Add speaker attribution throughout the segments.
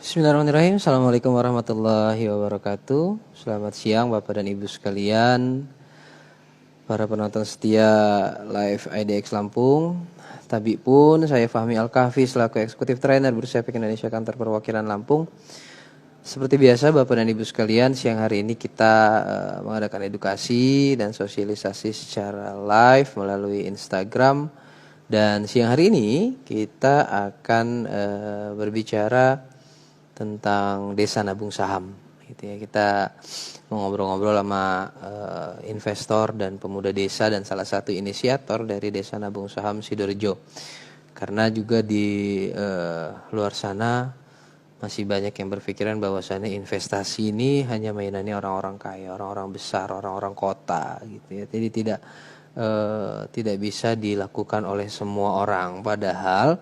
Speaker 1: Bismillahirrahmanirrahim. Assalamualaikum warahmatullahi wabarakatuh. Selamat siang Bapak dan Ibu sekalian, para penonton setia live IDX Lampung. Tabi pun saya Fahmi Al-Kahfi selaku eksekutif trainer Bursa Efek Indonesia Kantor Perwakilan Lampung. Seperti biasa Bapak dan Ibu sekalian, siang hari ini kita mengadakan edukasi dan sosialisasi secara live melalui Instagram. Dan siang hari ini kita akan berbicara tentang desa nabung saham gitu ya. Kita mau ngobrol-ngobrol sama investor dan pemuda desa dan salah satu inisiator dari desa nabung saham Sidorejo. Karena juga di luar sana masih banyak yang berpikiran bahwasannya investasi ini hanya mainannya orang-orang kaya, orang-orang besar, orang-orang kota gitu ya. Jadi tidak bisa dilakukan oleh semua orang. Padahal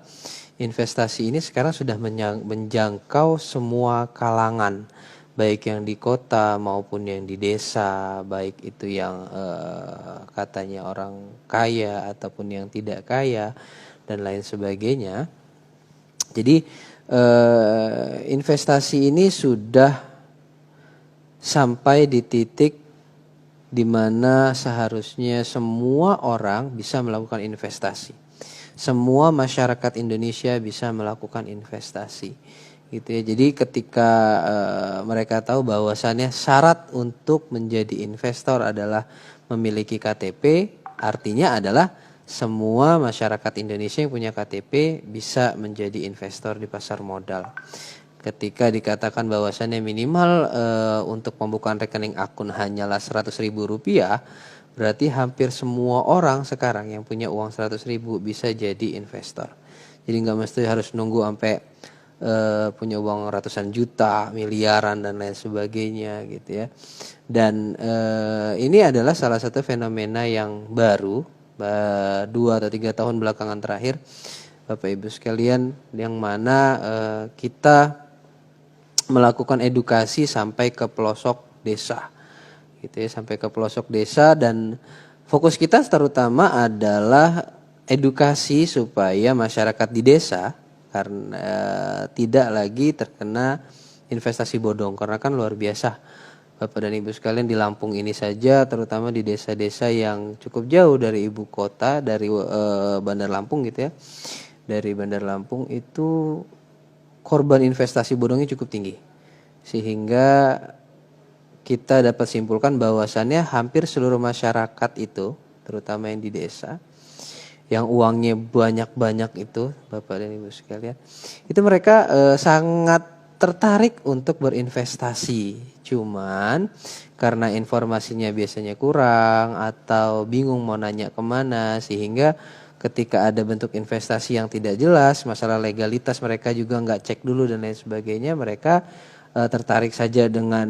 Speaker 1: investasi ini sekarang sudah menjangkau semua kalangan, baik yang di kota maupun yang di desa, baik itu yang katanya orang kaya ataupun yang tidak kaya dan lain sebagainya. Jadi investasi ini sudah sampai di titik di mana seharusnya semua orang bisa melakukan investasi. Semua masyarakat Indonesia bisa melakukan investasi gitu ya. Jadi ketika mereka tahu bahwasannya syarat untuk menjadi investor adalah memiliki KTP, artinya adalah semua masyarakat Indonesia yang punya KTP bisa menjadi investor di pasar modal. Ketika dikatakan bahwasannya minimal untuk pembukaan rekening akun hanyalah Rp100.000, berarti hampir semua orang sekarang yang punya uang 100.000 bisa jadi investor. Jadi nggak mesti harus nunggu sampai punya uang ratusan juta, miliaran dan lain sebagainya gitu ya. Dan ini adalah salah satu fenomena yang baru 2 atau 3 tahun belakangan terakhir, Bapak Ibu sekalian, yang mana kita melakukan edukasi sampai ke pelosok desa. Gitu ya, sampai ke pelosok desa, dan fokus kita terutama adalah edukasi supaya masyarakat di desa karena tidak lagi terkena investasi bodong, karena kan luar biasa Bapak dan Ibu sekalian, di Lampung ini saja terutama di desa-desa yang cukup jauh dari ibu kota, dari Bandar Lampung gitu ya. Dari Bandar Lampung itu korban investasi bodongnya cukup tinggi. Sehingga kita dapat simpulkan bahwasannya hampir seluruh masyarakat itu, terutama yang di desa, yang uangnya banyak-banyak itu, Bapak dan Ibu sekalian, itu mereka sangat tertarik untuk berinvestasi. Cuman karena informasinya biasanya kurang atau bingung mau nanya kemana, sehingga ketika ada bentuk investasi yang tidak jelas, masalah legalitas mereka juga nggak cek dulu dan lain sebagainya, mereka tertarik saja dengan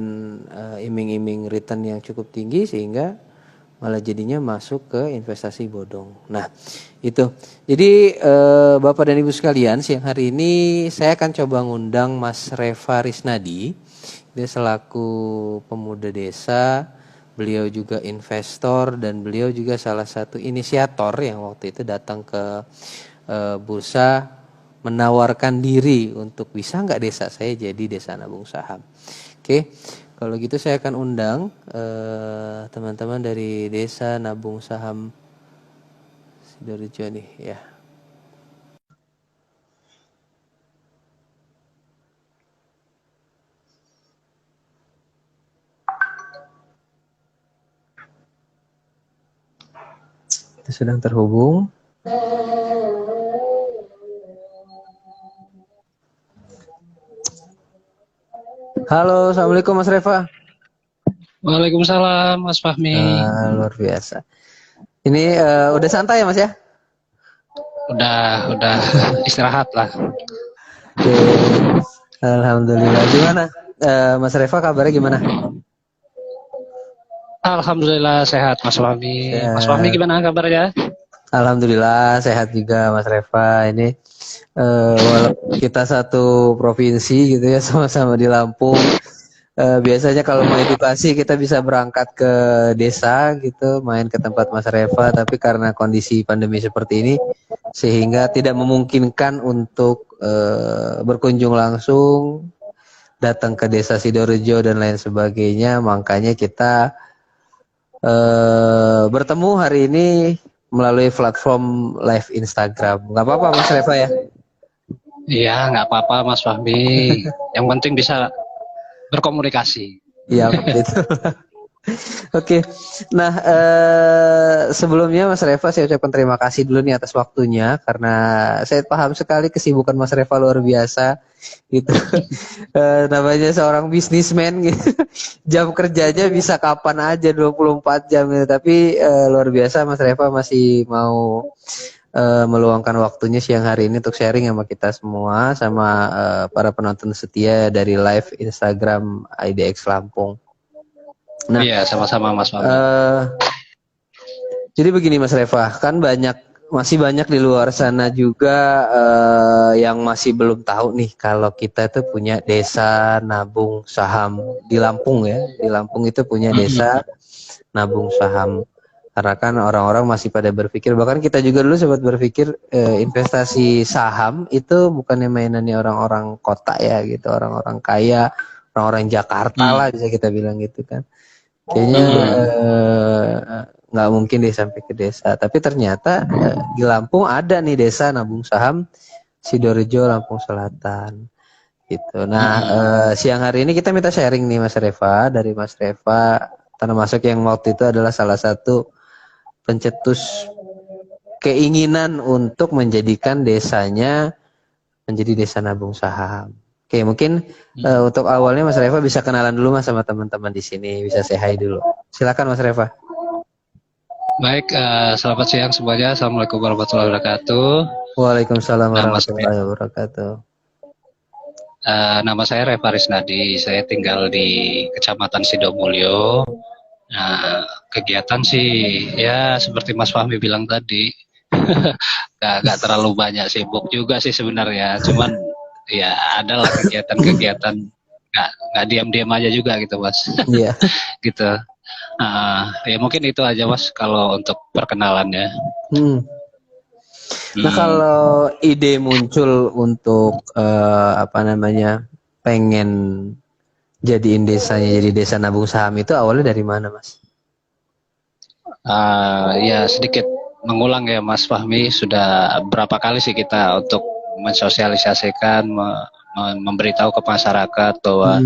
Speaker 1: iming-iming return yang cukup tinggi sehingga malah jadinya masuk ke investasi bodong. Nah itu. Jadi Bapak dan Ibu sekalian, siang hari ini saya akan coba ngundang Mas Reva Risnadi. Dia selaku pemuda desa, beliau juga investor dan beliau juga salah satu inisiator yang waktu itu datang ke bursa menawarkan diri untuk bisa nggak desa saya jadi desa nabung saham. Oke, kalau gitu saya akan undang teman-teman dari desa nabung saham Sidorejo nih ya. Itu sedang terhubung. Halo, assalamualaikum Mas Reva.
Speaker 2: Waalaikumsalam Mas Fahmi.
Speaker 1: Luar biasa. Ini udah santai ya Mas ya?
Speaker 2: Udah istirahat lah.
Speaker 1: Oke, alhamdulillah. Gimana Mas Reva, kabarnya gimana?
Speaker 2: Alhamdulillah sehat Mas Fahmi. Mas Fahmi gimana kabarnya?
Speaker 1: Alhamdulillah sehat juga Mas Reva. Ini walaupun kita satu provinsi gitu ya, sama-sama di Lampung. Biasanya kalau mau edukasi kita bisa berangkat ke desa gitu, main ke tempat Mas Reva, tapi karena kondisi pandemi seperti ini sehingga tidak memungkinkan untuk berkunjung langsung. datang ke Desa Sidorejo dan lain sebagainya. Makanya kita bertemu hari ini melalui platform live Instagram. Nggak apa-apa Mas Reva ya?
Speaker 2: Iya, nggak apa-apa Mas Fahmi. Yang penting bisa berkomunikasi.
Speaker 1: Iya, betul. Oke, nah sebelumnya Mas Reva saya ucapkan terima kasih dulu nih atas waktunya karena saya paham sekali kesibukan Mas Reva luar biasa gitu. Namanya seorang bisnismen gitu. Jam kerjanya bisa kapan aja 24 jam gitu. Tapi luar biasa Mas Reva masih mau meluangkan waktunya siang hari ini untuk sharing sama kita semua sama para penonton setia dari live Instagram IDX Lampung. Nah,
Speaker 2: Iya, sama-sama Mas Fahmi.
Speaker 1: Jadi begini Mas Reva, kan masih banyak di luar sana juga yang masih belum tahu nih kalau kita itu punya desa nabung saham di Lampung ya. Di Lampung itu punya desa nabung saham. Karena kan orang-orang masih pada berpikir, bahkan kita juga dulu sempat berpikir investasi saham itu bukannya mainannya orang-orang kota ya gitu, orang-orang kaya, orang-orang Jakarta lah bisa kita bilang gitu kan. Kayaknya nggak mungkin deh sampai ke desa. Tapi ternyata di Lampung ada nih desa nabung saham Sidorejo, Lampung Selatan. Gitu. Nah, siang hari ini kita minta sharing nih Mas Reva dari Mas Reva. Tanah Masuk yang waktu itu adalah salah satu pencetus keinginan untuk menjadikan desanya menjadi desa nabung saham. Oke, mungkin untuk awalnya Mas Reva bisa kenalan dulu Mas sama teman-teman di sini, bisa say hi dulu. Silakan Mas Reva.
Speaker 2: Baik, selamat siang semuanya. Assalamualaikum warahmatullahi wabarakatuh.
Speaker 1: Waalaikumsalam warahmatullahi wabarakatuh.
Speaker 2: Nama saya Reva Risnadi. Saya tinggal di Kecamatan Sidomulyo. Nah, kegiatan sih ya seperti Mas Fahmi bilang tadi, gak terlalu banyak, sibuk juga sih sebenarnya. Cuman ya adalah kegiatan-kegiatan, nggak diam-diam aja juga gitu Mas.
Speaker 1: Iya.
Speaker 2: Gitu. Ya mungkin itu aja Mas kalau untuk perkenalannya.
Speaker 1: Nah kalau ide muncul untuk pengen jadiin desanya jadi desa nabung saham itu awalnya dari mana Mas?
Speaker 2: Ya sedikit mengulang ya Mas Fahmi, sudah berapa kali sih kita untuk mensosialisasikan, memberitahu ke masyarakat bahwa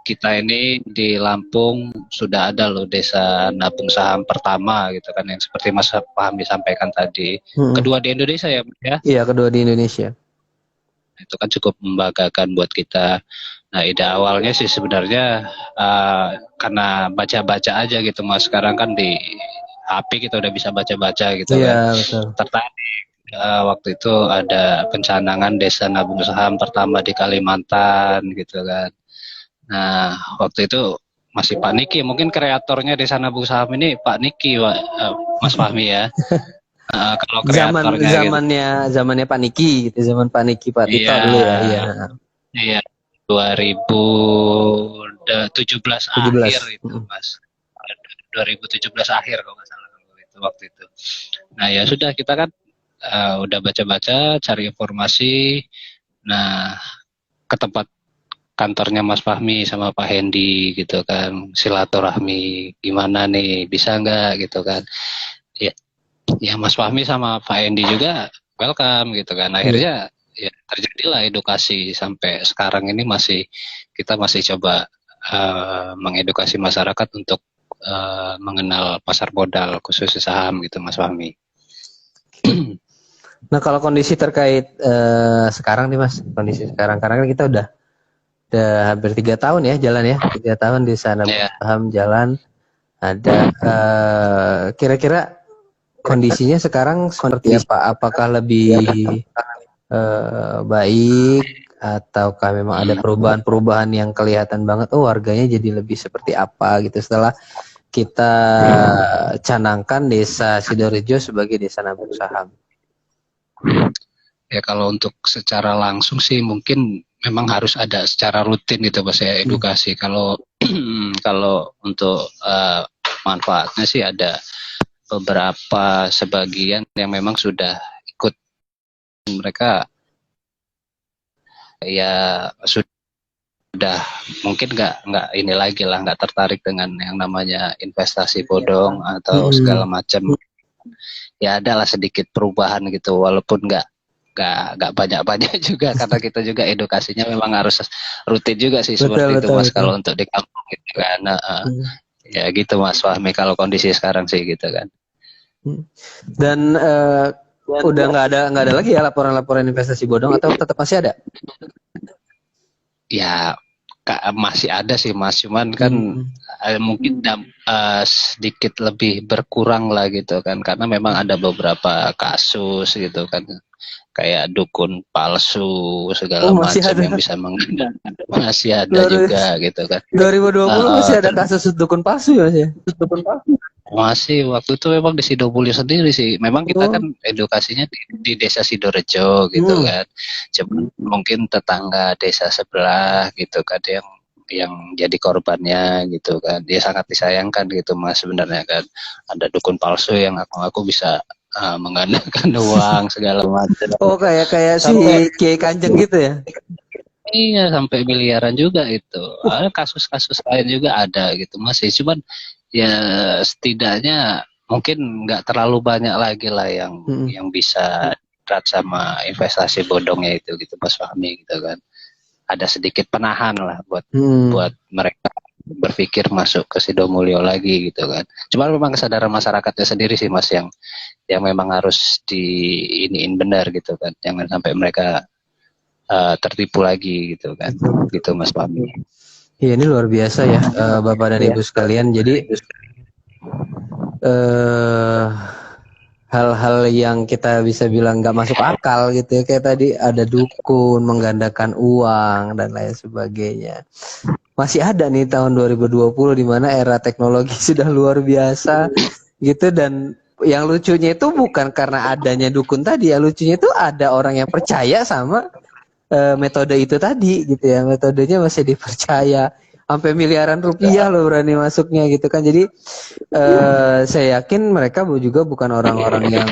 Speaker 2: kita ini di Lampung sudah ada loh desa nabung saham pertama gitu kan, yang seperti Mas Fahmi sampaikan tadi. Kedua di Indonesia ya Mas ya?
Speaker 1: Iya, kedua di Indonesia.
Speaker 2: Itu kan cukup membanggakan buat kita. Nah ide awalnya sih sebenarnya karena baca-baca aja gitu Mas. Sekarang kan di HP kita udah bisa baca-baca gitu kan.
Speaker 1: Betul.
Speaker 2: Tertarik waktu itu ada pencanangan desa nabung saham pertama di Kalimantan gitu kan. Nah waktu itu masih Pak Niki, mungkin kreatornya desa nabung saham ini Pak Niki, Mas Fahmi ya. Kalau kreatornya
Speaker 1: zamannya Pak Niki gitu, zaman Pak Niki Pak Tito dulu ya.
Speaker 2: Iya, 2017 akhir itu Mas. 2017 akhir kalau nggak salah waktu itu. Nah ya sudah, kita kan udah baca-baca, cari informasi. Nah ke tempat kantornya Mas Fahmi sama Pak Hendi gitu kan, silaturahmi gimana nih, bisa nggak gitu kan. Ya Mas Fahmi sama Pak Hendi juga welcome gitu kan. Akhirnya ya terjadilah edukasi sampai sekarang ini kita masih coba mengedukasi masyarakat untuk mengenal pasar modal khusus saham gitu Mas Fahmi.
Speaker 1: Nah kalau kondisi terkait sekarang nih Mas, kondisi sekarang karena kan kita udah hampir 3 tahun ya jalan ya, 3 tahun di sana saham jalan. Ada kira-kira kondisinya sekarang seperti apa? Apakah lebih baik ataukah memang ada perubahan-perubahan yang kelihatan banget? Oh warganya jadi lebih seperti apa gitu setelah kita canangkan desa Sidorejo sebagai desa nabung saham.
Speaker 2: Ya kalau untuk secara langsung sih mungkin memang harus ada secara rutin gitu Mas ya, edukasi. Kalau untuk manfaatnya sih ada beberapa sebagian yang memang sudah ikut, mereka ya sudah udah mungkin nggak ini lagi lah, nggak tertarik dengan yang namanya investasi bodong atau segala macam. Ya adalah sedikit perubahan gitu, walaupun nggak banyak juga karena kita juga edukasinya memang harus rutin juga sih seperti itu Mas, kalau untuk di kampung gitu kan. Ya gitu Mas Fahmi kalau kondisi sekarang sih gitu kan.
Speaker 1: Dan udah nggak ada lagi ya laporan-laporan investasi bodong atau tetap masih ada?
Speaker 2: Ya masih ada sih Mas, cuman kan mungkin sedikit lebih berkurang lah gitu kan, karena memang ada beberapa kasus gitu kan, kayak dukun palsu segala macam yang bisa mengandalkan, masih ada juga gitu kan.
Speaker 1: 2020 masih ada kasus dukun palsu ya Mas ya? Dukun palsu.
Speaker 2: Masih, waktu itu memang di Sidomulyo sendiri sih. Memang kita kan edukasinya di desa Sidorejo gitu kan. Cuman mungkin tetangga desa sebelah gitu kan yang jadi korbannya gitu kan. Dia sangat disayangkan gitu Mas sebenarnya kan. Ada dukun palsu yang aku bisa menggandakan uang segala macam.
Speaker 1: Oh kayak si Kiai Kanjeng gitu ya?
Speaker 2: Iya, sampai miliaran juga itu. Ada kasus-kasus lain juga ada gitu masih. Cuman ya setidaknya mungkin nggak terlalu banyak lagi lah yang bisa berat sama investasi bodongnya itu gitu Mas Fahmi gitu kan. Ada sedikit penahan lah buat mereka berpikir masuk ke Sidomulyo lagi gitu kan. Cuma memang kesadaran masyarakatnya sendiri sih Mas yang memang harus diiniin benar gitu kan. Jangan sampai mereka tertipu lagi gitu kan. Gitu Mas Fahmi.
Speaker 1: Iya ini luar biasa ya Bapak dan Ibu sekalian. Jadi hal-hal yang kita bisa bilang nggak masuk akal gitu ya, kayak tadi ada dukun menggandakan uang dan lain sebagainya. Masih ada nih tahun 2020 di mana era teknologi sudah luar biasa gitu, dan yang lucunya itu bukan karena adanya dukun tadi ya, lucunya itu ada orang yang percaya sama metode itu tadi gitu ya, metodenya masih dipercaya, sampai miliaran rupiah loh berani masuknya gitu kan. Jadi saya yakin mereka juga bukan orang-orang yang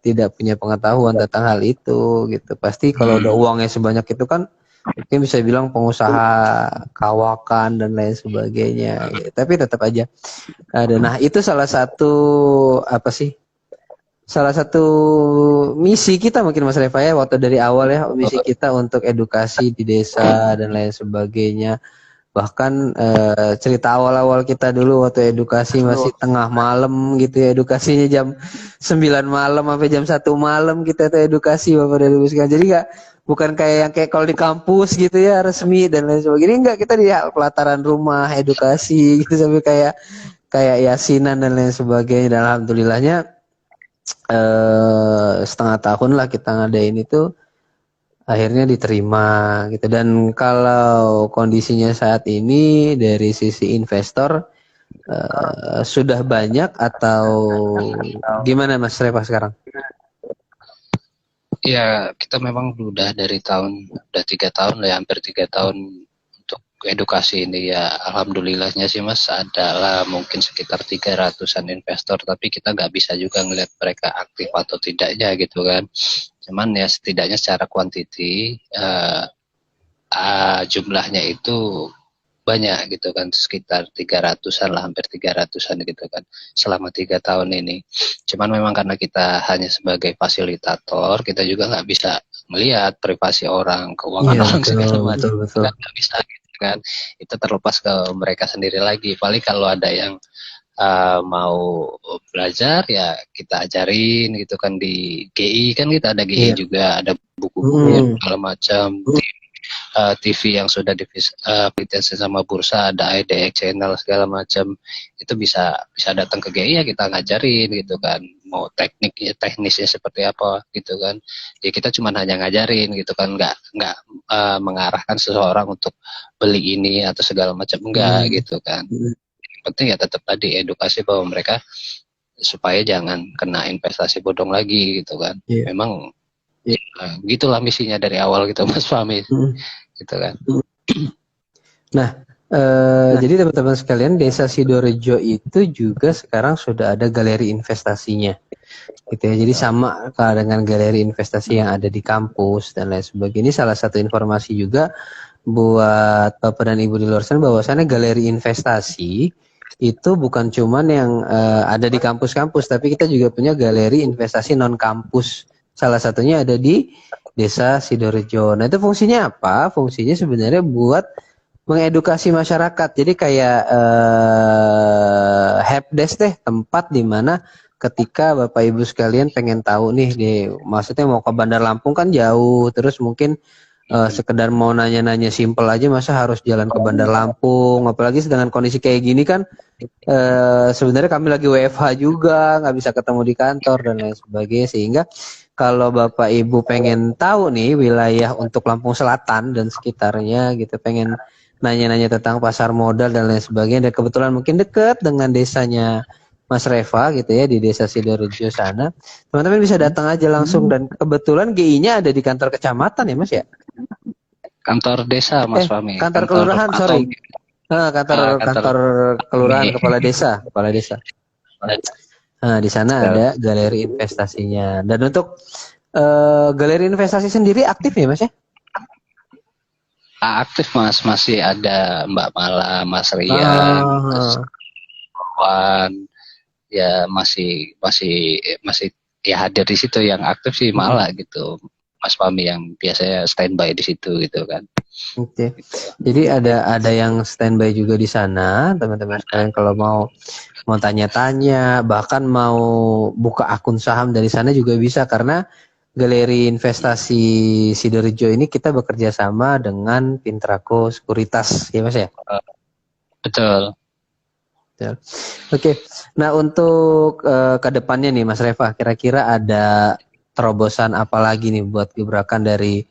Speaker 1: tidak punya pengetahuan tentang hal itu gitu. Pasti kalau udah uangnya sebanyak itu kan mungkin bisa bilang pengusaha kawakan dan lain sebagainya gitu. Tapi tetap aja ada. Nah itu salah satu salah satu misi kita mungkin Mas Reva ya, waktu dari awal ya, misi kita untuk edukasi di desa dan lain sebagainya. Bahkan cerita awal-awal kita dulu waktu edukasi masih tengah malam gitu ya, edukasinya jam 9 malam sampai jam 1 malam kita tuh edukasi Bapak dan Ibu sekalian. Jadi bukan kayak yang kayak kalau di kampus gitu ya resmi dan lain sebagainya. Enggak, kita di pelataran rumah edukasi gitu sampai kayak yasinan dan lain sebagainya. Dan alhamdulillahnya setengah tahun lah kita ngadain itu, akhirnya diterima gitu. Dan kalau kondisinya saat ini dari sisi investor sudah banyak atau gimana Mas Reva sekarang?
Speaker 2: Ya kita memang udah 3 tahun lah ya, hampir 3 tahun untuk edukasi ini ya. Alhamdulillahnya sih Mas adalah mungkin sekitar 300-an investor, tapi kita nggak bisa juga ngelihat mereka aktif atau tidaknya gitu kan. Cuman ya setidaknya secara kuantiti jumlahnya itu banyak gitu kan, sekitar 300-an lah, hampir 300-an gitu kan selama 3 tahun ini. Cuman memang karena kita hanya sebagai fasilitator, kita juga nggak bisa melihat privasi orang, keuangan orang segala macam, nggak bisa gitu kan. Itu terlepas ke mereka sendiri lagi. Paling kalau ada yang mau belajar ya kita ajarin gitu kan, di GI kan kita ada GI juga, ada buku-buku segala macam. TV yang sudah dipeneliti sama bursa, ada IDX channel segala macam, itu bisa datang ke GI ya kita ngajarin gitu kan, mau teknisnya seperti apa gitu kan. Ya kita cuma hanya ngajarin gitu kan, nggak mengarahkan seseorang untuk beli ini atau segala macam, enggak gitu kan. Yang penting ya tetap tadi edukasi bahwa mereka supaya jangan kena investasi bodong lagi gitu kan. Memang gitulah misinya dari awal gitu Mas Fahmi. Gitu kan.
Speaker 1: Nah, jadi teman-teman sekalian, Desa Sidorejo itu juga sekarang sudah ada galeri investasinya, gitu ya. Jadi sama dengan galeri investasi yang ada di kampus dan lain sebagainya. Ini salah satu informasi juga buat Bapak dan Ibu di luar sana bahwasannya galeri investasi itu bukan cuman yang ada di kampus-kampus, tapi kita juga punya galeri investasi non kampus. Salah satunya ada di Desa Sidorejo. Nah, itu fungsinya apa? Fungsinya sebenarnya buat mengedukasi masyarakat. Jadi kayak helpdesk deh, tempat di mana ketika Bapak Ibu sekalian pengen tahu nih, maksudnya mau ke Bandar Lampung kan jauh, terus mungkin sekedar mau nanya-nanya simpel aja, masa harus jalan ke Bandar Lampung, apalagi dengan kondisi kayak gini kan, sebenarnya kami lagi WFH juga, nggak bisa ketemu di kantor dan lain sebagainya, sehingga kalau Bapak Ibu pengen tahu nih wilayah untuk Lampung Selatan dan sekitarnya gitu, pengen nanya-nanya tentang pasar modal dan lain sebagainya, dan kebetulan mungkin deket dengan desanya Mas Reva gitu ya, di Desa Sidorejo sana, teman-teman bisa datang aja langsung, dan kebetulan GI-nya ada di kantor kecamatan ya Mas ya?
Speaker 2: Kantor desa Mas Fahmi.
Speaker 1: Kantor kelurahan, sorry. Kantor kelurahan, kepala desa. Nah, di sana ada galeri investasinya. Dan untuk galeri investasi sendiri aktif ya Mas ya?
Speaker 2: Aktif Mas, masih ada Mbak Mala, Mas Rian, Wan, ya masih ya hadir di situ. Yang aktif sih Mala gitu, Mas Fahmi, yang biasanya standby di situ gitu kan.
Speaker 1: Oke. Jadi ada yang standby juga di sana, teman-teman sekalian, kalau mau tanya-tanya, bahkan mau buka akun saham dari sana juga bisa, karena galeri investasi Sidorejo ini kita bekerja sama dengan Pintraco Sekuritas, ya Mas ya?
Speaker 2: Betul.
Speaker 1: Oke. Nah, untuk kedepannya nih Mas Reva, kira-kira ada terobosan apa lagi nih buat gebrakan dari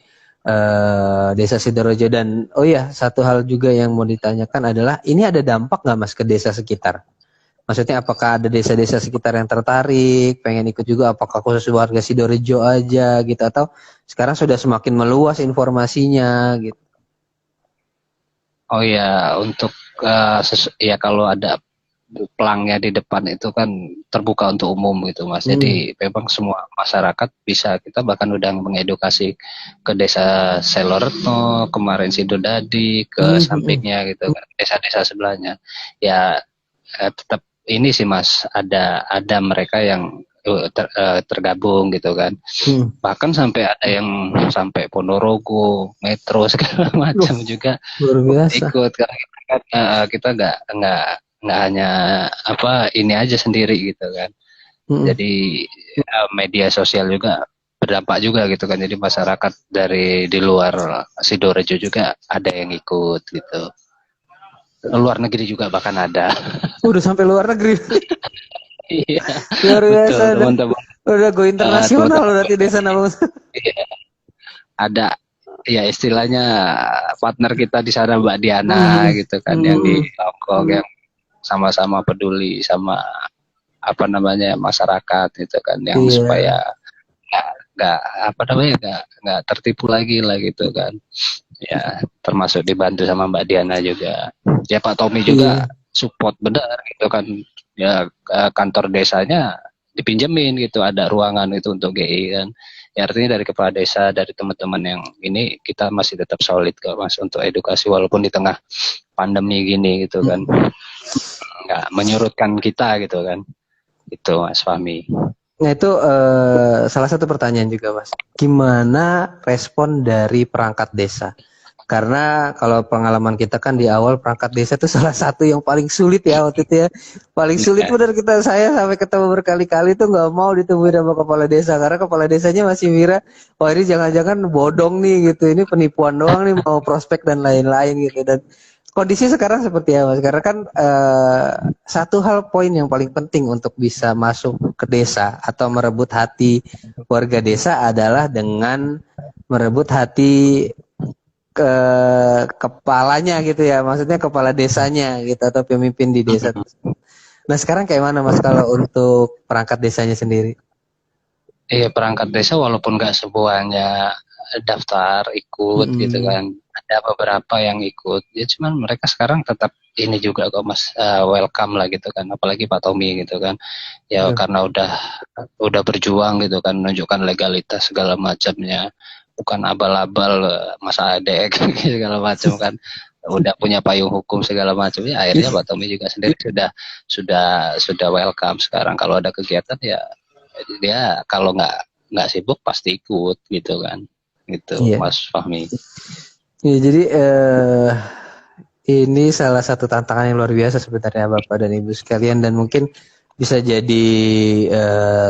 Speaker 1: Desa Sidorejo? Dan oh ya, satu hal juga yang mau ditanyakan adalah, ini ada dampak nggak Mas ke desa sekitar? Maksudnya apakah ada desa-desa sekitar yang tertarik, pengen ikut juga, apakah khusus warga Sidorejo aja gitu, atau sekarang sudah semakin meluas informasinya gitu?
Speaker 2: Oh ya, untuk ya kalau ada pelangnya di depan itu kan terbuka untuk umum gitu Mas. Jadi memang semua masyarakat bisa, kita bahkan udah mengedukasi ke desa Selorto, kemarin Sidodadi, ke sampingnya gitu kan, desa-desa sebelahnya. Ya tetap ini sih Mas, ada mereka yang tergabung gitu kan. Bahkan sampai ada yang sampai Ponorogo, Metro segala macam juga ikut, karena kita nggak hanya ini aja sendiri gitu kan. Jadi media sosial juga berdampak juga gitu kan. Jadi masyarakat dari di luar Sidorejo juga ada yang ikut gitu. Luar negeri juga bahkan ada.
Speaker 1: Udah sampai luar negeri.
Speaker 2: Iya.
Speaker 1: Luar biasa.
Speaker 2: Teman-teman.
Speaker 1: Udah go internasional berarti desa Nabung.
Speaker 2: Iya. Ada ya istilahnya partner kita di sana Mbak Diana gitu kan, yang di Hongkong, yang sama-sama peduli sama masyarakat gitu kan, yang supaya nggak tertipu lagi lah gitu kan. Ya termasuk dibantu sama Mbak Diana juga. Ya Pak Tommy juga support benar gitu kan. Ya kantor desanya dipinjemin gitu, ada ruangan itu untuk GI kan. Ya artinya dari kepala desa, dari teman-teman yang ini, kita masih tetap solid kok Mas untuk edukasi walaupun di tengah pandemi gini gitu kan. Nggak menyurutkan kita gitu kan. Itu Mas Fahmi.
Speaker 1: Nah itu salah satu pertanyaan juga Mas. Gimana respon dari perangkat desa? Karena kalau pengalaman kita kan di awal, perangkat desa itu salah satu yang paling sulit ya waktu itu ya. Paling sulit benar, saya sampai ketemu berkali-kali tuh nggak mau ditemui sama kepala desa, karena kepala desanya masih mira, wah ini jangan-jangan bodong nih gitu, ini penipuan doang nih, mau prospek dan lain-lain gitu. Dan kondisi sekarang seperti apa? Karena kan satu hal poin yang paling penting untuk bisa masuk ke desa atau merebut hati warga desa adalah dengan merebut hati ke kepalanya gitu ya, maksudnya kepala desanya gitu, atau pemimpin di desa. Nah sekarang kayak mana Mas kalau untuk perangkat desanya sendiri?
Speaker 2: Iya, perangkat desa walaupun nggak semuanya daftar ikut gitu kan, ada beberapa yang ikut ya, cuman mereka sekarang tetap ini juga kok Mas, welcome lah gitu kan, apalagi Pak Tommy gitu kan ya, karena udah berjuang gitu kan, menunjukkan legalitas segala macamnya, bukan abal-abal masa adek segala macam kan, udah punya payung hukum segala macam ya, akhirnya Pak Tommy juga sendiri sudah welcome sekarang kalau ada kegiatan ya dia kalau nggak sibuk pasti ikut gitu kan, gitu Mas Fahmi.
Speaker 1: Ya, jadi ini salah satu tantangan yang luar biasa sebenarnya Bapak dan Ibu sekalian, dan mungkin bisa jadi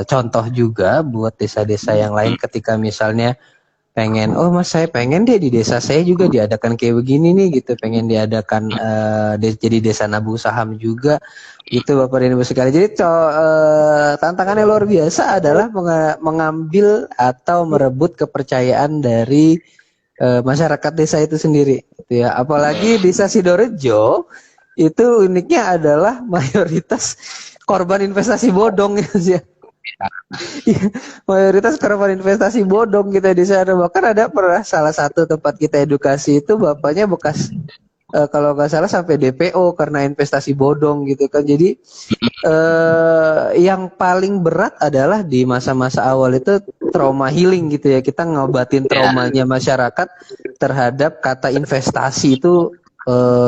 Speaker 1: contoh juga buat desa-desa yang lain ketika misalnya pengen, oh Mas saya pengen deh di desa saya juga diadakan kayak begini nih gitu, pengen diadakan jadi desa nabung saham juga gitu Bapak dan Ibu sekalian. Jadi tantangannya luar biasa adalah mengambil atau merebut kepercayaan dari masyarakat desa itu sendiri gitu ya. Apalagi desa Sidorejo itu uniknya adalah mayoritas korban investasi bodong ya. Mayoritas korban investasi bodong kita di sana. Bahkan ada pernah salah satu tempat kita edukasi itu bapaknya bekas kalau nggak salah sampai DPO karena investasi bodong gitu kan. Jadi yang paling berat adalah di masa-masa awal itu trauma healing gitu ya. Kita ngobatin traumanya masyarakat terhadap kata investasi itu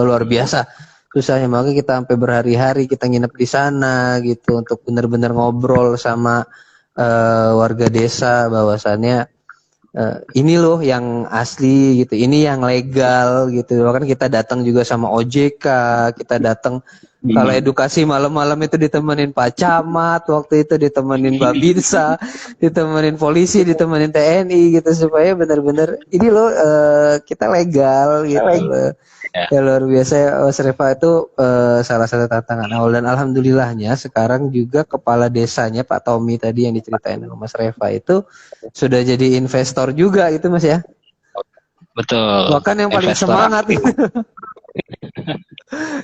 Speaker 1: luar biasa susahnya. Makanya kita sampai berhari-hari kita nginep di sana gitu untuk benar-benar ngobrol sama warga desa bahwasannya ini loh yang asli gitu, ini yang legal gitu. Bahkan kita datang juga sama OJK, kita datang kalau edukasi malam-malam itu ditemenin Pak Camat, waktu itu ditemenin Babinsa, ditemenin polisi, ditemenin TNI gitu supaya benar-benar ini loh kita legal gitu loh. Ya luar biasa ya Mas Reva, itu salah satu tantangan awal, dan alhamdulillahnya sekarang juga kepala desanya Pak Tommy tadi yang diceritain sama Mas Reva itu sudah jadi investor juga gitu Mas ya.
Speaker 2: Betul.
Speaker 1: Bahkan yang paling semangat gitu.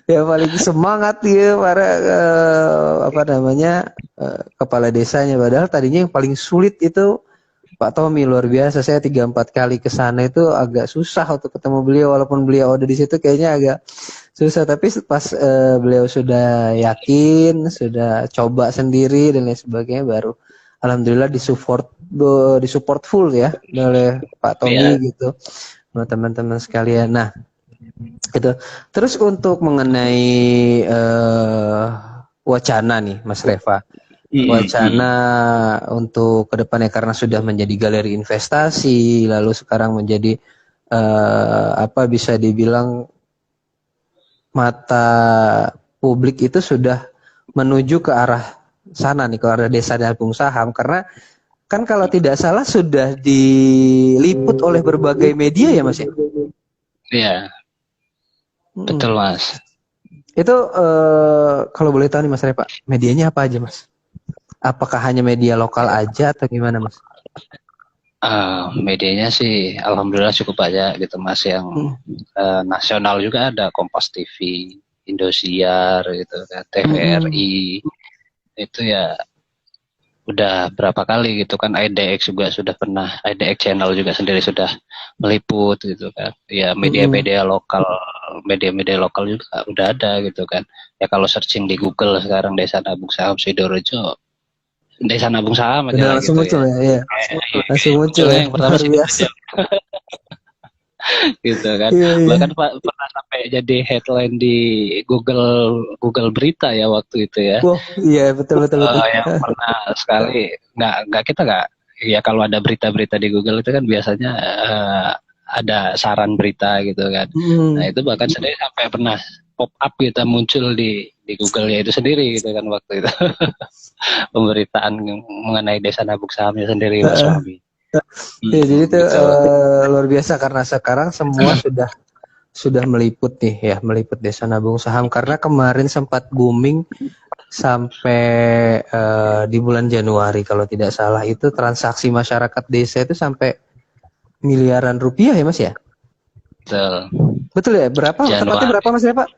Speaker 1: Yang paling semangat ya para kepala desanya, padahal tadinya yang paling sulit itu Pak Tommy. Luar biasa, saya 3-4 kali ke sana itu agak susah untuk ketemu beliau, walaupun beliau ada di situ kayaknya agak susah, tapi pas beliau sudah yakin, sudah coba sendiri dan lain sebagainya, baru alhamdulillah disupport full ya oleh Pak Tommy gitu sama teman-teman sekalian. Nah, gitu. Terus untuk mengenai wacana nih Mas Reva, wacana untuk kedepannya karena sudah menjadi galeri investasi, lalu sekarang menjadi bisa dibilang mata publik itu sudah menuju ke arah sana nih, ke arah desa nabung saham, karena kan kalau tidak salah sudah diliput oleh berbagai media ya Mas ya?
Speaker 2: Iya, betul Mas.
Speaker 1: Itu kalau boleh tahu nih Mas Reva, medianya apa aja Mas? Apakah hanya media lokal aja atau gimana Mas?
Speaker 2: Medianya sih alhamdulillah cukup banyak gitu Mas, yang nasional juga ada Kompas TV, Indosiar gitu kan, TVRI. Itu ya udah berapa kali gitu kan, IDX juga sudah pernah, IDX channel juga sendiri sudah meliput gitu kan. Ya media-media lokal, media-media lokal juga udah ada gitu kan. Ya kalau searching di Google sekarang Desa Nabung Saham Sidorejo, Desa Nabung Saham aja
Speaker 1: langsung
Speaker 2: gitu
Speaker 1: muncul
Speaker 2: ya.
Speaker 1: Langsung muncul ya.
Speaker 2: Yang pertama sih biasa. Gitu kan. Bahkan pernah sampai jadi headline di Google Berita ya waktu itu ya.
Speaker 1: Iya betul.
Speaker 2: Yang pernah sekali nggak ya kalau ada berita-berita di Google itu kan biasanya ada saran berita gitu kan. Nah itu bahkan sendiri sampai pernah pop up gitu muncul di Google ya itu sendiri gitu kan waktu itu. Pemberitaan mengenai Desa Nabung Sahamnya sendiri Mas Fahmi.
Speaker 1: Ya, jadi itu luar biasa karena sekarang semua sudah meliput nih ya, meliput Desa Nabung Saham, karena kemarin sempat booming sampai di bulan Januari kalau tidak salah itu transaksi masyarakat desa itu sampai miliaran rupiah ya Mas ya? Betul ya? Berapa? Tepatnya berapa Mas ya Pak?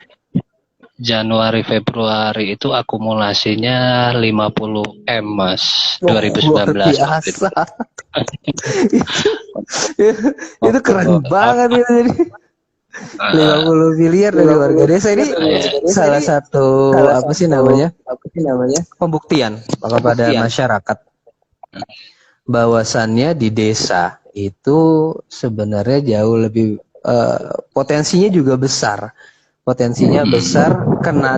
Speaker 2: Januari Februari itu akumulasinya 50 M Mas, 2019 waktu itu.
Speaker 1: Itu keren banget itu jadi 50 miliar dari warga desa ini salah satu apa sih namanya pembuktian kepada masyarakat bahwasannya di desa itu sebenarnya jauh lebih potensinya juga besar. Potensinya besar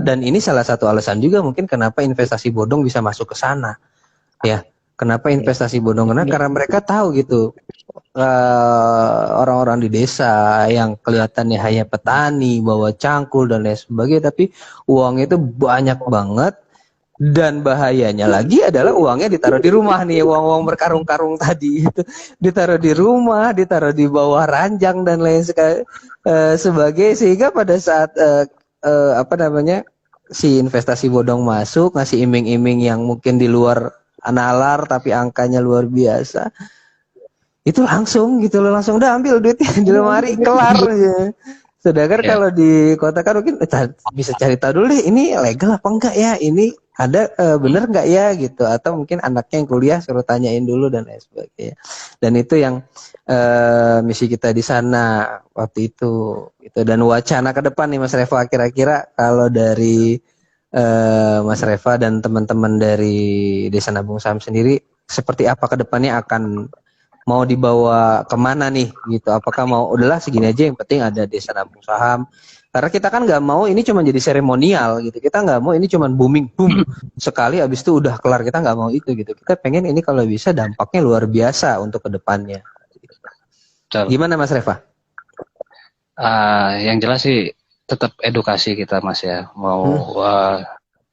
Speaker 1: dan ini salah satu alasan juga mungkin kenapa investasi bodong bisa masuk ke sana. Ya, kenapa investasi bodong? Karena mereka tahu gitu orang-orang di desa yang kelihatannya hanya petani, bawa cangkul dan lain sebagainya, tapi uangnya itu banyak banget. Dan bahayanya lagi adalah uangnya ditaruh di rumah nih, uang-uang berkarung-karung tadi itu ditaruh di rumah, ditaruh di bawah ranjang dan lain sebagainya, sehingga pada saat si investasi bodong masuk ngasih iming-iming yang mungkin di luar nalar tapi angkanya luar biasa, itu langsung gitu loh, langsung udah ambil duitnya di lemari kelar ya. Sedangkan kalau di kota kan mungkin bisa cari tahu dulu deh ini legal apa enggak ya, ini ada bener nggak ya gitu, atau mungkin anaknya yang kuliah suruh tanyain dulu dan lain sebagainya. Dan itu yang misi kita di sana waktu itu gitu. Dan wacana ke depan nih Mas Reva, kira-kira kalau dari Mas Reva dan teman-teman dari Desa Nabung Saham sendiri seperti apa ke depannya, akan mau dibawa kemana nih gitu? Apakah mau udahlah segini aja yang penting ada Desa Nabung Saham? Karena kita kan nggak mau ini cuma jadi seremonial gitu. Kita nggak mau ini cuma booming boom sekali habis itu udah kelar. Kita nggak mau itu gitu. Kita pengen ini kalau bisa dampaknya luar biasa untuk kedepannya. Gimana Mas Reva?
Speaker 2: Yang jelas sih tetap edukasi kita Mas ya. Mau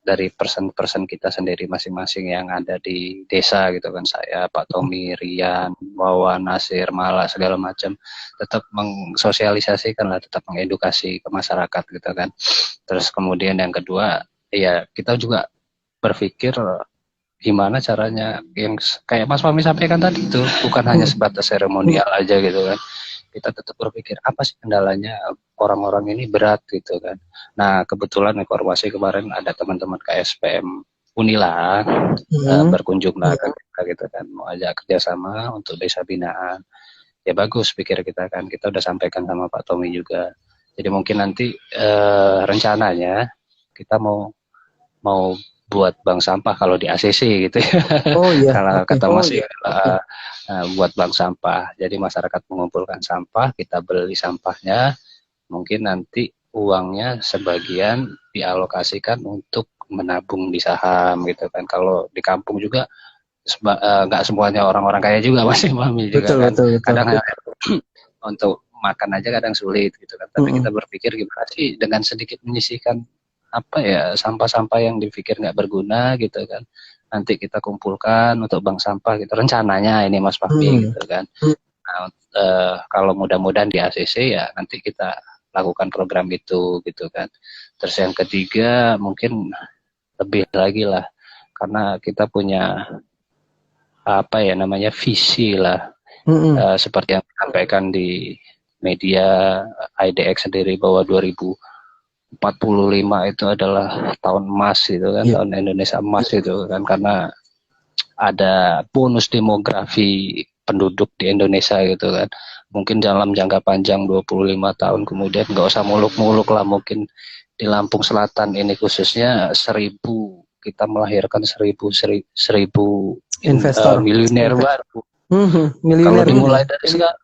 Speaker 2: dari person-person kita sendiri masing-masing yang ada di desa gitu kan, saya, Pak Tommy, Rian, Wawan, Nasir, Mala, segala macam, tetap mengsosialisasikan lah, tetap mengedukasi ke masyarakat gitu kan. Terus kemudian yang kedua, ya kita juga berpikir gimana caranya yang kayak Mas Fahmi sampaikan tadi itu bukan hanya sebatas seremonial aja gitu kan. Kita tetap berpikir apa sih kendalanya orang-orang ini berat gitu kan. Nah kebetulan informasi kemarin ada teman-teman KSPM Unila berkunjung lah ke kita gitu kan, mau ajak kerjasama untuk desa binaan. Ya bagus pikir kita kan, kita udah sampaikan sama Pak Tommy juga. Jadi mungkin nanti rencananya kita mau buat bank sampah kalau di ACC gitu ya.
Speaker 1: Oh iya.
Speaker 2: Kalau kata Mas buat bank sampah. Jadi masyarakat mengumpulkan sampah, kita beli sampahnya, mungkin nanti uangnya sebagian dialokasikan untuk menabung di saham gitu kan. Kalau di kampung juga nggak semuanya orang-orang kaya juga masih Mami juga betul, kan. Betul. Kadang untuk makan aja kadang sulit gitu kan. Tapi kita berpikir gimana sih dengan sedikit menyisihkan apa ya sampah-sampah yang dipikir nggak berguna gitu kan, nanti kita kumpulkan untuk bank sampah gitu rencananya ini Mas Fahmi gitu kan. Nah, kalau mudah-mudahan di ACC ya nanti kita lakukan program itu gitu kan. Terus yang ketiga mungkin lebih lagi lah, karena kita punya apa ya namanya visi lah, seperti yang disampaikan di media IDX sendiri bahwa 2045 itu adalah tahun emas gitu kan, tahun Indonesia emas itu kan, karena ada bonus demografi penduduk di Indonesia gitu kan. Mungkin dalam jangka panjang 25 tahun kemudian nggak usah muluk-muluk lah, mungkin di Lampung Selatan ini khususnya 1000 kita melahirkan 1000 investor miliuner baru. Kalau dimulai dari sekarang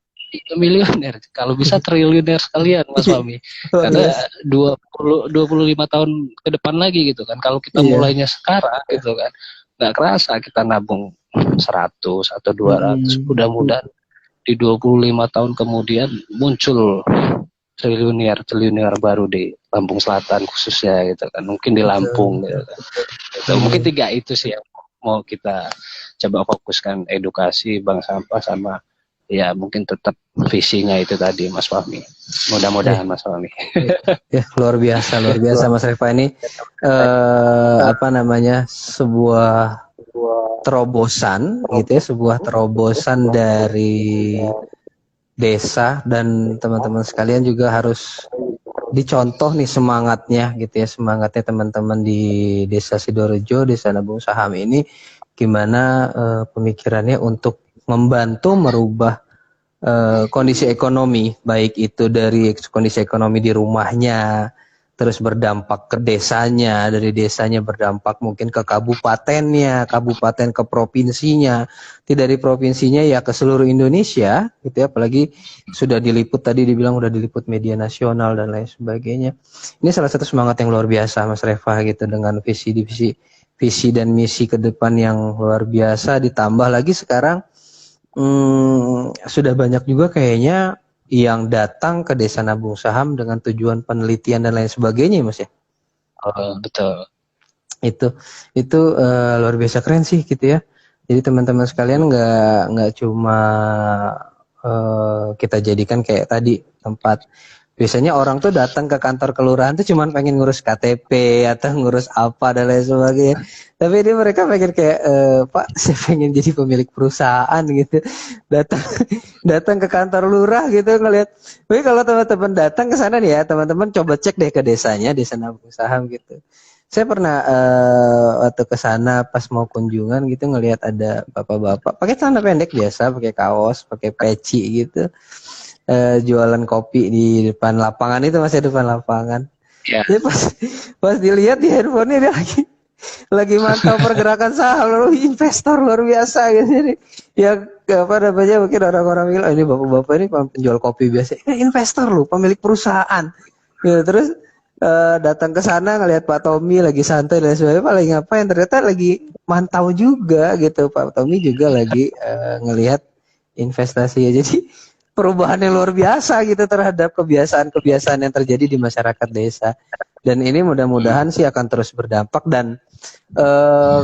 Speaker 2: miliuner, kalau bisa triliuner sekalian Mas Fahmi. Karena 25 tahun ke depan lagi gitu kan. Kalau kita mulainya sekarang gitu kan, nggak kerasa kita nabung 100 atau 200. Mudah-mudahan di 25 tahun kemudian muncul triliuner baru di Lampung Selatan khususnya gitu kan. Mungkin di Lampung gitu kan. So, mungkin 3 itu sih yang mau kita coba fokuskan, edukasi, bank sampah, sama ya mungkin tetap visinya itu tadi Mas Fahmi. Mudah-mudahan Mas Fahmi.
Speaker 1: Ya luar biasa Mas Reva ini sebuah terobosan gitu ya, sebuah terobosan dari desa, dan teman-teman sekalian juga harus dicontoh nih semangatnya gitu ya, semangatnya teman-teman di Desa Sidorejo, Desa Nabung Saham ini gimana pemikirannya untuk membantu merubah kondisi ekonomi, baik itu dari kondisi ekonomi di rumahnya, terus berdampak ke desanya, dari desanya berdampak mungkin ke kabupatennya, kabupaten ke provinsinya, tidak dari provinsinya ya ke seluruh Indonesia gitu ya, apalagi sudah diliput tadi dibilang udah diliput media nasional dan lain sebagainya. Ini salah satu semangat yang luar biasa Mas Reva gitu, dengan visi dan misi ke depan yang luar biasa, ditambah lagi sekarang sudah banyak juga kayaknya yang datang ke Desa Nabung Saham dengan tujuan penelitian dan lain sebagainya, Mas ya.
Speaker 2: Betul.
Speaker 1: Itu luar biasa keren sih gitu ya. Jadi teman-teman sekalian nggak cuma kita jadikan kayak tadi tempat. Biasanya orang tuh datang ke kantor kelurahan tuh cuman pengen ngurus KTP atau ngurus apa dan lain sebagainya. Tapi ini mereka pengen kayak Pak, saya pengen jadi pemilik perusahaan gitu. Datang ke kantor lurah gitu ngelihat. Tapi kalau teman-teman datang ke sana nih ya, teman-teman coba cek deh ke desanya, Desa Nabung Saham gitu. Saya pernah waktu ke sana pas mau kunjungan gitu ngelihat ada bapak-bapak pakai celana pendek biasa, pakai kaos, pakai peci gitu. Jualan kopi di depan lapangan itu, masih depan lapangan.
Speaker 2: Yeah.
Speaker 1: Jadi pas dilihat di handphonenya dia lagi mantau pergerakan saham, lalu investor luar biasa gitu. Jadi ya apa namanya, mungkin orang-orang bilang ini bapak-bapak ini penjual kopi biasa, investor lu, pemilik perusahaan. Gitu. Terus datang ke sana ngelihat Pak Tommy lagi santai dan sebagainya, Pak lagi ngapain? Ternyata lagi mantau juga gitu. Pak Tommy juga lagi ngelihat investasi ya. Jadi perubahan yang luar biasa gitu terhadap kebiasaan-kebiasaan yang terjadi di masyarakat desa. Dan ini mudah-mudahan sih akan terus berdampak. Dan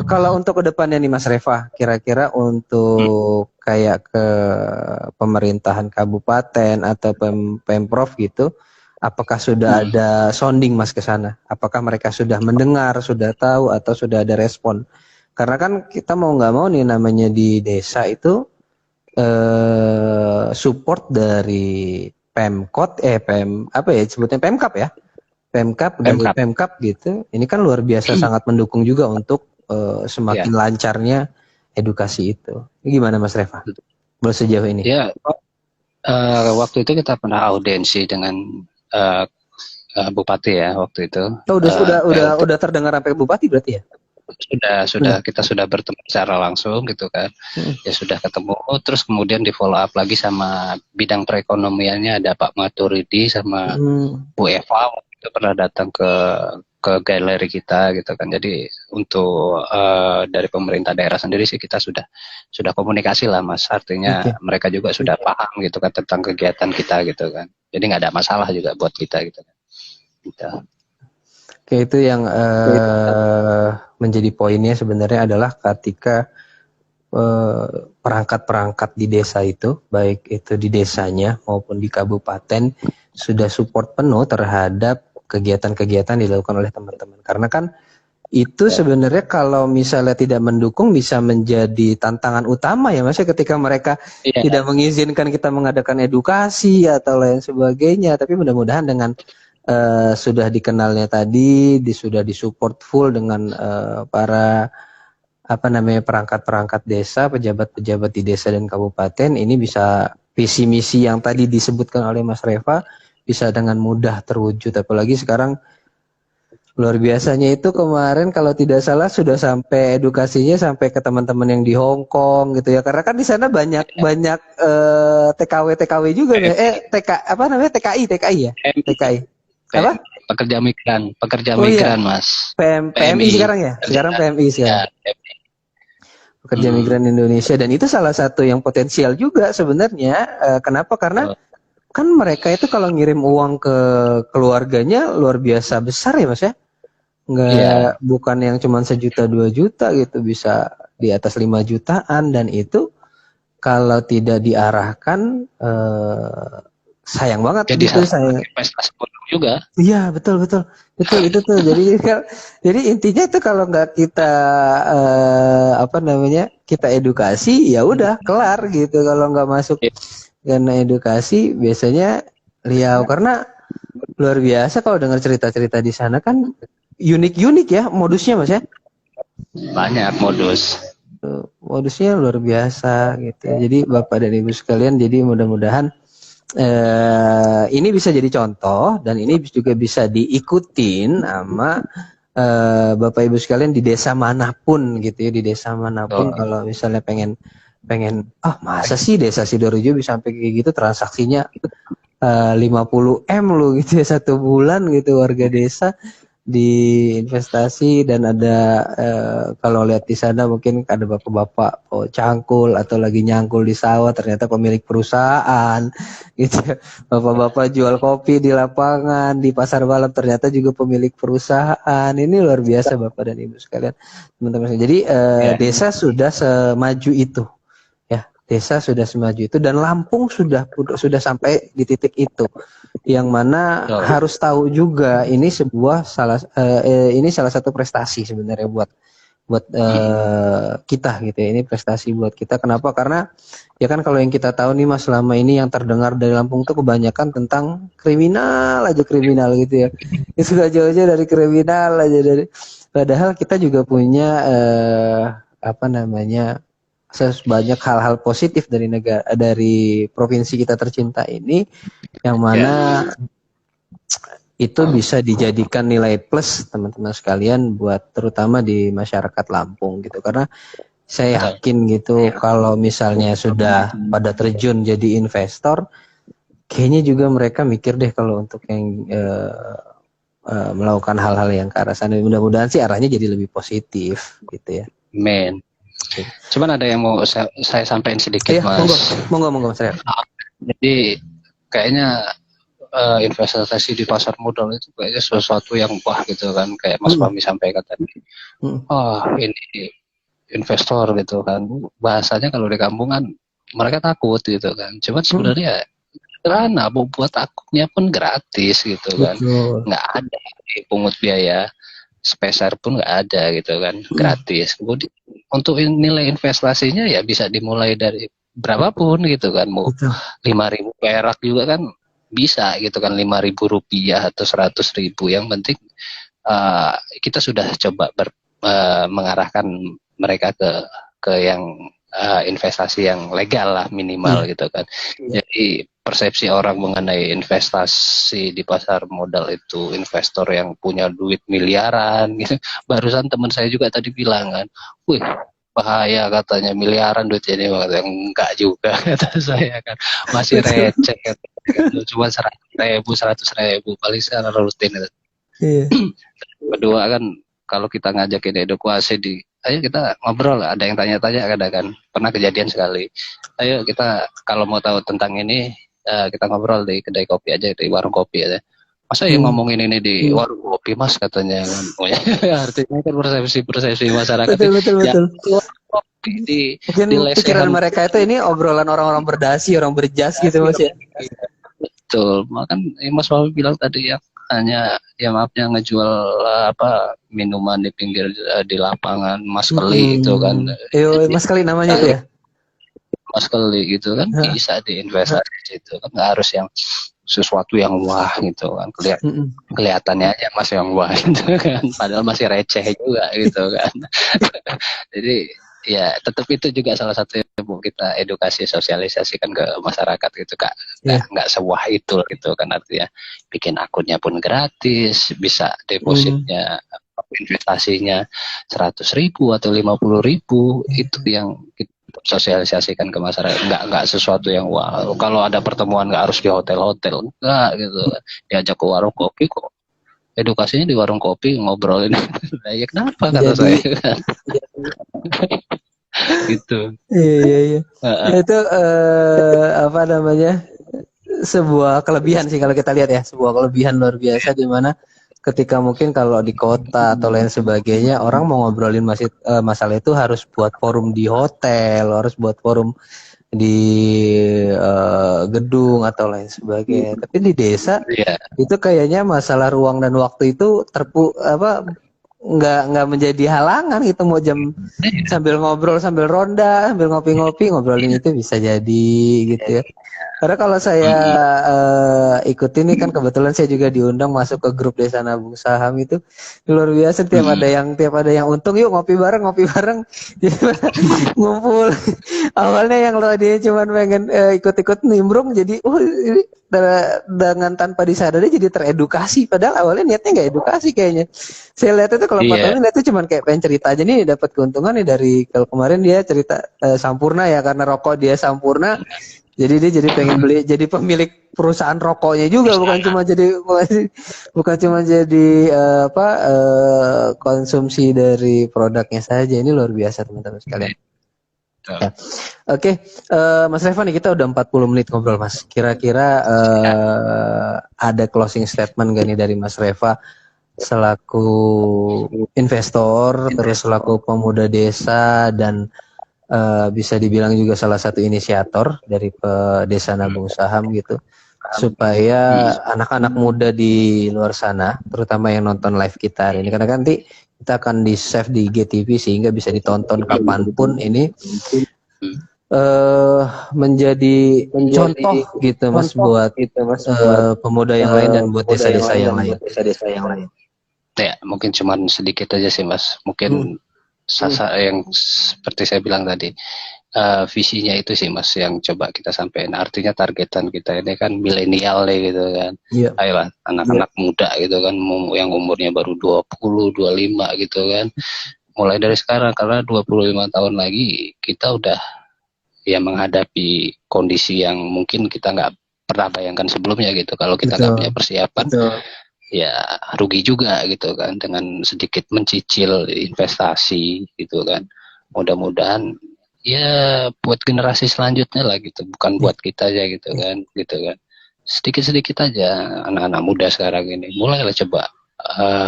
Speaker 1: kalau untuk kedepannya nih Mas Reva, kira-kira untuk kayak ke pemerintahan kabupaten atau pemprov gitu, apakah sudah ada sounding Mas ke sana? Apakah mereka sudah mendengar, sudah tahu, atau sudah ada respon? Karena kan kita mau nggak mau nih, namanya di desa itu support dari Pemkot, apa ya sebutnya, Pemkap ya, Pemkap dari Pemkap gitu. Ini kan luar biasa sangat mendukung juga untuk semakin lancarnya edukasi itu. Ini gimana Mas Reva? Belum sejauh ini?
Speaker 2: Ya, waktu itu kita pernah audiensi dengan Bupati ya waktu itu.
Speaker 1: Oh, udah terdengar sampai Bupati berarti ya?
Speaker 2: Sudah kita sudah bertemu secara langsung gitu kan. Ya sudah ketemu, terus kemudian di follow up lagi sama bidang perekonomiannya, ada Pak Maturidi sama Bu Eva itu pernah datang ke galeri kita gitu kan. Jadi untuk dari pemerintah daerah sendiri sih kita sudah komunikasi lah Mas, artinya mereka juga sudah paham gitu kan tentang kegiatan kita gitu kan. Jadi nggak ada masalah juga buat kita gitu kan. Gitu.
Speaker 1: Oke, itu yang menjadi poinnya sebenarnya adalah ketika perangkat-perangkat di desa itu, baik itu di desanya maupun di kabupaten, sudah support penuh terhadap kegiatan-kegiatan dilakukan oleh teman-teman. Karena kan itu sebenarnya kalau misalnya tidak mendukung bisa menjadi tantangan utama ya Mas, ketika mereka tidak mengizinkan kita mengadakan edukasi atau lain sebagainya. Tapi mudah-mudahan dengan sudah dikenalnya tadi, sudah disupport full dengan para perangkat-perangkat desa, pejabat-pejabat di desa dan kabupaten, ini bisa visi misi yang tadi disebutkan oleh Mas Reva bisa dengan mudah terwujud. Apalagi sekarang luar biasanya itu kemarin kalau tidak salah sudah sampai edukasinya sampai ke teman-teman yang di Hong Kong gitu ya, karena kan di sana banyak TKW juga ya, TKI ya, TKI. Apa?
Speaker 2: Pekerja migran Mas.
Speaker 1: PMI sekarang ya? Sekarang PMI sekarang. Pekerja migran Indonesia, dan itu salah satu yang potensial juga sebenarnya. Kenapa? Karena kan mereka itu kalau ngirim uang ke keluarganya luar biasa besar ya Mas ya. Bukan yang cuma 1 juta 2 juta gitu, bisa di atas 5 jutaan, dan itu kalau tidak diarahkan sayang banget. Jadi gitu,
Speaker 2: investasi juga.
Speaker 1: Iya, betul itu tuh. Jadi intinya itu kalau nggak kita kita edukasi, ya udah kelar gitu. Kalau nggak masuk karena edukasi biasanya liau, karena luar biasa kalau dengar cerita-cerita di sana kan unik ya modusnya Mas ya.
Speaker 2: Banyak
Speaker 1: modusnya luar biasa gitu. Jadi Bapak dan Ibu sekalian, jadi mudah-mudahan ini bisa jadi contoh dan ini juga bisa diikutin sama Bapak Ibu sekalian di desa manapun gitu ya, di desa manapun kalau misalnya pengen masa sih desa Sidoarjo bisa sampai kayak gitu transaksinya 50 M lu gitu ya satu bulan gitu warga desa di investasi. Dan ada kalau lihat di sana mungkin ada bapak-bapak cangkul atau lagi nyangkul di sawah ternyata pemilik perusahaan gitu ya. Bapak-bapak jual kopi di lapangan di pasar malam ternyata juga pemilik perusahaan. Ini luar biasa Bapak dan Ibu sekalian, teman-teman. Jadi desa sudah semaju itu ya, desa sudah semaju itu dan Lampung sudah sampai di titik itu, yang mana harus tahu juga ini ini salah satu prestasi sebenarnya buat kita gitu ya. Ini prestasi buat kita. Kenapa? Karena ya kan kalau yang kita tahu nih Mas, selama ini yang terdengar dari Lampung tuh kebanyakan tentang kriminal gitu ya. Itu gak jauh-jauh dari kriminal aja dari. Padahal kita juga punya banyak hal-hal positif dari dari provinsi kita tercinta ini, yang mana itu bisa dijadikan nilai plus teman-teman sekalian buat terutama di masyarakat Lampung gitu. Karena saya yakin gitu kalau misalnya sudah pada terjun jadi investor, kayaknya juga mereka mikir deh kalau untuk yang melakukan hal-hal yang ke arah sana. Mudah-mudahan sih arahnya jadi lebih positif gitu ya.
Speaker 2: Amin. Cuman ada yang mau saya sampaikan sedikit, Mas.
Speaker 1: Monggo Mas Rehan.
Speaker 2: Jadi kayaknya investasi di pasar modal itu kayaknya sesuatu yang wah gitu kan, kayak Mas Fahmi sampaikan tadi. Ini investor gitu kan. Bahasanya kalau di kampung kan mereka takut gitu kan. Cuman sebenarnya karena buat takutnya pun gratis gitu kan. Nggak ada pungut biaya sepeser pun nggak ada gitu kan, gratis. Kemudian untuk nilai investasinya ya bisa dimulai dari berapapun gitu kan, mau 5.000 perak juga kan bisa gitu kan, 5.000 rupiah atau 100.000. Yang penting kita sudah coba mengarahkan mereka ke yang investasi yang legal lah minimal gitu kan. Jadi persepsi orang mengenai investasi di pasar modal itu investor yang punya duit miliaran gitu. Barusan teman saya juga tadi bilang kan, wih bahaya katanya miliaran duitnya ini. Enggak juga kata saya kan, masih receh cuma 100.000 paling secara rutin. Kedua kan kalau kita ngajakin edukasi ayo kita ngobrol, ada yang tanya-tanya kadang kan, pernah kejadian sekali, ayo kita kalau mau tahu tentang ini kita ngobrol di kedai kopi aja, di warung kopi aja. Masa yang ngomongin ini di warung kopi Mas katanya kan. Artinya kan persepsi masyarakat
Speaker 1: betul.
Speaker 2: Kopi
Speaker 1: mungkin pikiran mereka itu ini obrolan orang-orang berdasi, orang berjas gitu Mas ya.
Speaker 2: Betul, makan Mas Wawi bilang tadi ya, hanya ya maafnya ngejual minuman di pinggir di lapangan, Mas Keli itu kan.
Speaker 1: Mas Keli namanya tuh ya.
Speaker 2: Mas Keli gitu kan, bisa diinvestasi itu kan, nggak harus yang sesuatu yang wah gitu kan, kelihatannya aja Mas yang wah gitu kan, padahal masih receh juga gitu kan. Jadi ya tetap itu juga salah satu yang mau kita edukasi, sosialisasikan ke masyarakat gitu Kak. Nggak sewah itu gitu kan, artinya bikin akunnya pun gratis, bisa depositnya investasinya 100.000 atau 50.000, itu yang kita sosialisasikan ke masyarakat. Nggak sesuatu yang wah, kalau ada pertemuan nggak harus di hotel-hotel, enggak gitu, diajak ke warung kopi kok, edukasinya di warung kopi ngobrolin. Ya kenapa kata saya kan. Gitu.
Speaker 1: Iya. Itu apa namanya, sebuah kelebihan sih kalau kita lihat ya, sebuah kelebihan luar biasa, di mana ketika mungkin kalau di kota atau lain sebagainya orang mau ngobrolin masalah itu harus buat forum di hotel, harus buat forum di gedung atau lain sebagainya. Tapi di desa itu kayaknya masalah ruang dan waktu itu nggak menjadi halangan gitu, mau jam sambil ngobrol, sambil ronda, sambil ngopi-ngopi, ngobrolin itu bisa jadi gitu ya. Karena kalau saya ikut ini kan kebetulan saya juga diundang masuk ke grup Desa Nabung Saham itu luar biasa, tiap ada yang untung, yuk ngopi bareng jadi ngumpul. Awalnya yang lo dia cuma pengen ikut-ikut nimbrung, jadi ini dengan tanpa disadari jadi teredukasi, padahal awalnya niatnya nggak edukasi kayaknya. Saya lihat itu kalau Pak Tommy lihat itu cuma kayak pengen cerita aja nih, dapat keuntungan nih dari kalau kemarin dia cerita Sampurna ya, karena rokok dia Sampurna. Jadi dia jadi pengen beli, jadi pemilik perusahaan rokoknya juga, bukan cuma jadi konsumsi dari produknya saja. Ini luar biasa teman-teman sekalian. Ya. Oke, Mas Reva nih, kita udah 40 menit ngobrol Mas. Kira-kira ada closing statement gak nih dari Mas Reva selaku investor, terus selaku pemuda desa, dan bisa dibilang juga salah satu inisiator dari Desa Nabung Saham gitu, supaya anak-anak muda di luar sana, terutama yang nonton live kita hari ini, karena nanti kita akan di save di IGTV sehingga bisa ditonton kapanpun, ini menjadi contoh gitu Mas, buat pemuda yang lain dan buat desa-desa yang lain.
Speaker 2: Ya, mungkin cuman sedikit aja sih Mas, mungkin yang seperti saya bilang tadi, visinya itu sih Mas yang coba kita sampaikan. Artinya targetan kita ini kan milenial deh gitu kan. Ayolah anak-anak muda gitu kan, yang umurnya baru 20, 25 gitu kan. Mulai dari sekarang, karena 25 tahun lagi kita udah ya menghadapi kondisi yang mungkin kita nggak pernah bayangkan sebelumnya gitu. Kalau kita nggak punya persiapan, ya rugi juga gitu kan, dengan sedikit mencicil investasi gitu kan. Mudah-mudahan ya buat generasi selanjutnya lah gitu, bukan buat kita aja gitu kan, sedikit-sedikit aja anak-anak muda sekarang ini mulailah coba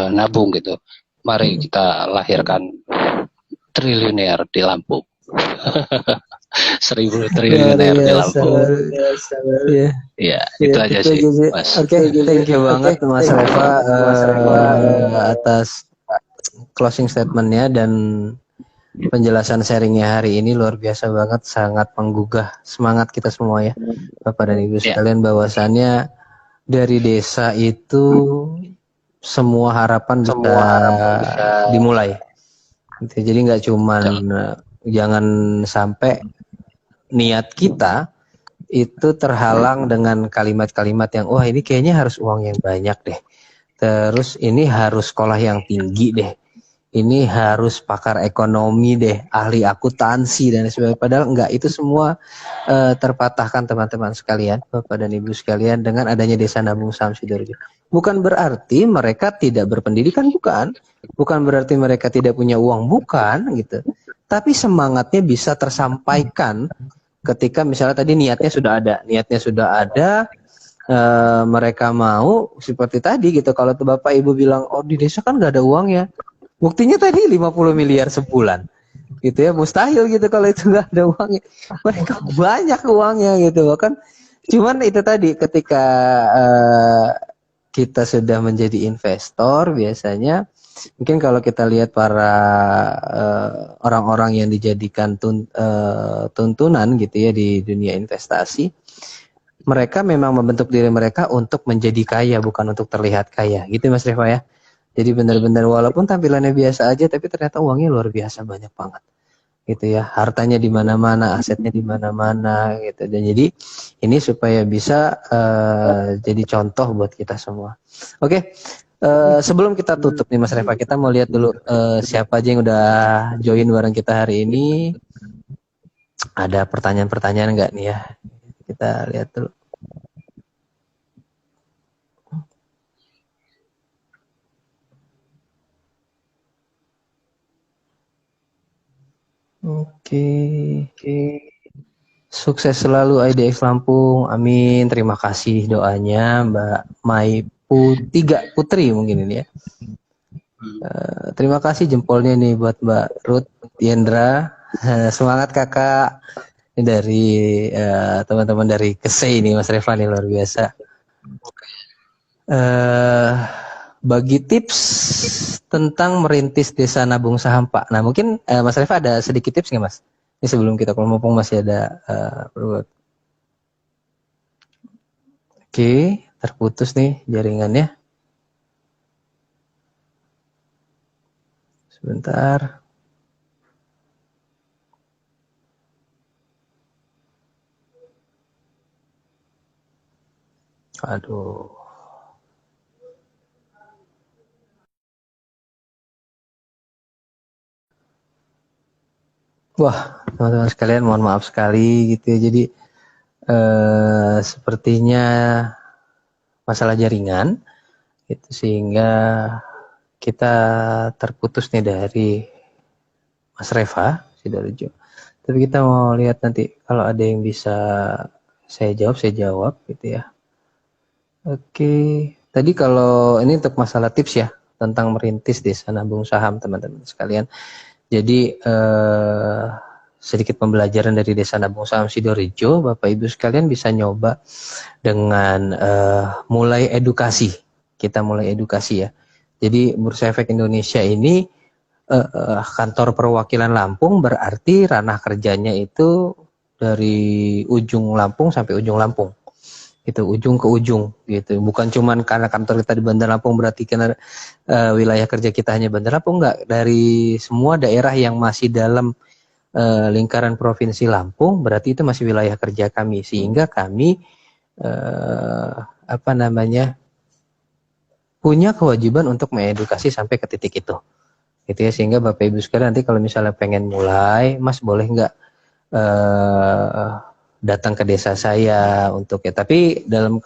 Speaker 2: nabung gitu. Mari kita lahirkan triliuner di Lampung. 1000 triliuner di Lampung. Ya, itu aja sih Mas.
Speaker 1: Oke, thank you banget Mas Reva atas closing statementnya dan penjelasan sharingnya hari ini, luar biasa banget, sangat menggugah semangat kita semua ya Bapak dan Ibu sekalian, bahwasannya dari desa itu semua harapan bisa dimulai. Jadi nggak cuman jangan sampai niat kita itu terhalang dengan kalimat-kalimat yang wah ini kayaknya harus uang yang banyak deh, terus ini harus sekolah yang tinggi deh, ini harus pakar ekonomi deh, ahli akuntansi dan sebagainya. Padahal enggak, itu semua terpatahkan teman-teman sekalian, Bapak dan Ibu sekalian, dengan adanya Desa Nabung Saham Sidoarjo. Bukan berarti mereka tidak berpendidikan, bukan berarti mereka tidak punya uang, bukan gitu. Tapi semangatnya bisa tersampaikan ketika misalnya tadi niatnya sudah ada, mereka mau seperti tadi gitu. Kalau tuh Bapak Ibu bilang, oh di desa kan nggak ada uang ya, buktinya tadi 50 miliar sebulan gitu ya, mustahil gitu kalau itu nggak ada uangnya. Mereka banyak uangnya gitu. Bahkan cuman itu tadi, ketika kita sudah menjadi investor, biasanya mungkin kalau kita lihat para orang-orang yang dijadikan tuntunan gitu ya di dunia investasi, mereka memang membentuk diri mereka untuk menjadi kaya, bukan untuk terlihat kaya gitu Mas Reva ya. Jadi benar-benar walaupun tampilannya biasa aja, tapi ternyata uangnya luar biasa banyak banget gitu ya, hartanya di mana-mana, asetnya di mana-mana gitu. Dan jadi ini supaya bisa jadi contoh buat kita semua. Oke. Sebelum kita tutup nih Mas Reva, kita mau lihat dulu siapa aja yang udah join bareng kita hari ini. Ada pertanyaan-pertanyaan nggak nih ya? Kita lihat dulu. Oke. Sukses selalu IDX Lampung, amin. Terima kasih doanya Mbak Mai Putri mungkin ini ya. Terima kasih jempolnya nih buat Mbak Ruth Yendra. Semangat kakak. Ini dari teman-teman dari KESE ini Mas Reva nih, luar biasa. Bagi tips tentang merintis Desa Nabung Saham Pak. Nah mungkin Mas Reva ada sedikit tips nggak Mas? Ini sebelum kita, kalau mumpung masih ada Oke, terputus nih jaringannya. Sebentar. Aduh. Wah, teman-teman sekalian, mohon maaf sekali gitu ya. Jadi sepertinya masalah jaringan, itu sehingga kita terputus nih dari Mas Reva Sidoarjo. Tapi kita mau lihat nanti kalau ada yang bisa saya jawab gitu ya. Oke, tadi kalau ini untuk masalah tips ya tentang merintis desa nabung saham teman-teman sekalian. Jadi sedikit pembelajaran dari desa nabung saham Sidoarjo, Bapak Ibu sekalian bisa nyoba dengan mulai edukasi. Kita mulai edukasi ya. Jadi Bursa Efek Indonesia ini kantor perwakilan Lampung, berarti ranah kerjanya itu dari ujung Lampung sampai ujung Lampung. Itu ujung ke ujung gitu, bukan cuman karena kantor kita di Bandar Lampung berarti karena wilayah kerja kita hanya Bandar Lampung, enggak, dari semua daerah yang masih dalam lingkaran provinsi Lampung berarti itu masih wilayah kerja kami, sehingga kami punya kewajiban untuk mengedukasi sampai ke titik itu gitu ya. Sehingga Bapak Ibu sekalian nanti kalau misalnya pengen mulai, Mas boleh nggak datang ke desa saya untuk ya, tapi dalam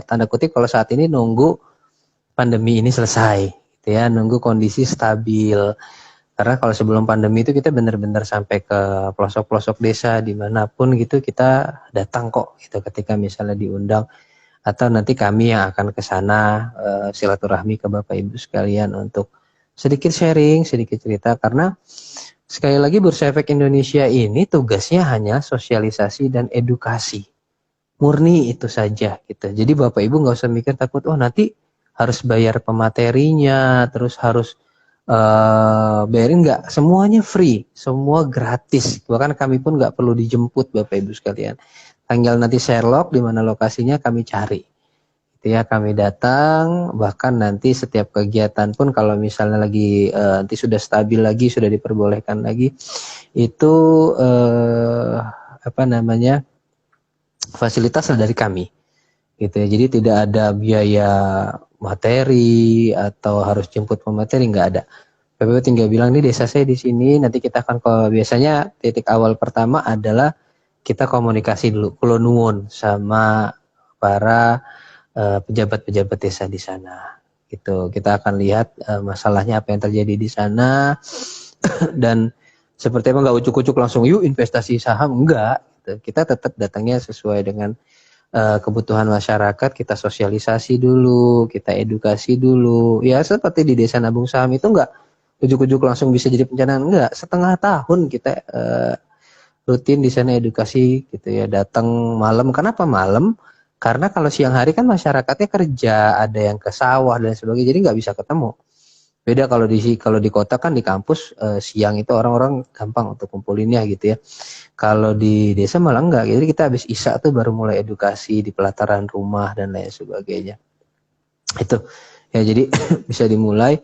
Speaker 1: tanda kutip kalau saat ini nunggu pandemi ini selesai gitu ya, nunggu kondisi stabil. Karena kalau sebelum pandemi itu kita benar-benar sampai ke pelosok-pelosok desa dimanapun gitu kita datang kok gitu ketika misalnya diundang, atau nanti kami yang akan ke sana silaturahmi ke Bapak Ibu sekalian untuk sedikit sharing, sedikit cerita. Karena sekali lagi Bursa Efek Indonesia ini tugasnya hanya sosialisasi dan edukasi, murni itu saja gitu. Jadi Bapak Ibu nggak usah mikir takut, oh nanti harus bayar pematerinya, terus harus bayarin, nggak, semuanya free, semua gratis. Bahkan kami pun nggak perlu dijemput Bapak Ibu sekalian. Tinggal nanti Sherlock di mana lokasinya kami cari. Itu ya, kami datang, bahkan nanti setiap kegiatan pun kalau misalnya lagi nanti sudah stabil lagi, sudah diperbolehkan lagi, itu fasilitas dari kami gitu ya. Jadi tidak ada biaya materi atau harus jemput pemateri, nggak ada. PPW tinggal bilang nih desa saya di sini, nanti kita akan biasanya titik awal pertama adalah kita komunikasi dulu, kulo nuwun sama para pejabat-pejabat desa di sana. Gitu. Kita akan lihat masalahnya apa yang terjadi di sana dan seperti apa, nggak ucuk-ucuk langsung yuk investasi saham, enggak. Gitu. Kita tetap datangnya sesuai dengan kebutuhan masyarakat, kita sosialisasi dulu, kita edukasi dulu. Ya seperti di desa nabung saham itu enggak ujuk-ujuk langsung bisa jadi pencernaan, enggak. Setengah tahun kita rutin di sana edukasi gitu ya, datang malam. Kenapa malam? Karena kalau siang hari kan masyarakatnya kerja, ada yang ke sawah dan sebagainya, jadi nggak bisa ketemu. Beda kalau di kota kan di kampus siang itu orang-orang gampang untuk kumpulinnya gitu ya. Kalau di desa malah enggak. Jadi kita habis isya tuh baru mulai edukasi di pelataran rumah dan lain sebagainya. Itu ya, jadi bisa dimulai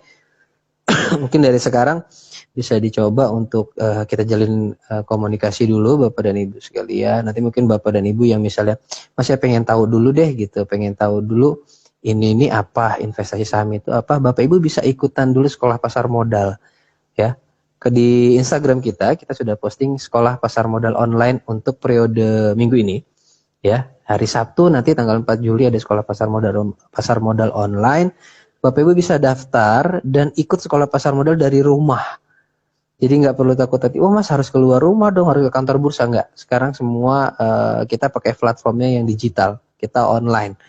Speaker 1: mungkin dari sekarang bisa dicoba untuk kita jalin komunikasi dulu Bapak dan Ibu sekalian. Nanti mungkin Bapak dan Ibu yang misalnya masih pengen tahu dulu deh gitu, pengen tahu dulu ini apa, investasi saham itu apa, Bapak Ibu bisa ikutan dulu sekolah pasar modal ya. Di Instagram kita sudah posting sekolah pasar modal online untuk periode minggu ini ya. Hari Sabtu nanti tanggal 4 Juli ada sekolah pasar modal online. Bapak Ibu bisa daftar dan ikut sekolah pasar modal dari rumah. Jadi nggak perlu takut tadi, oh Mas harus keluar rumah dong, harus ke kantor bursa. Nggak. Sekarang semua kita pakai platformnya yang digital, kita online.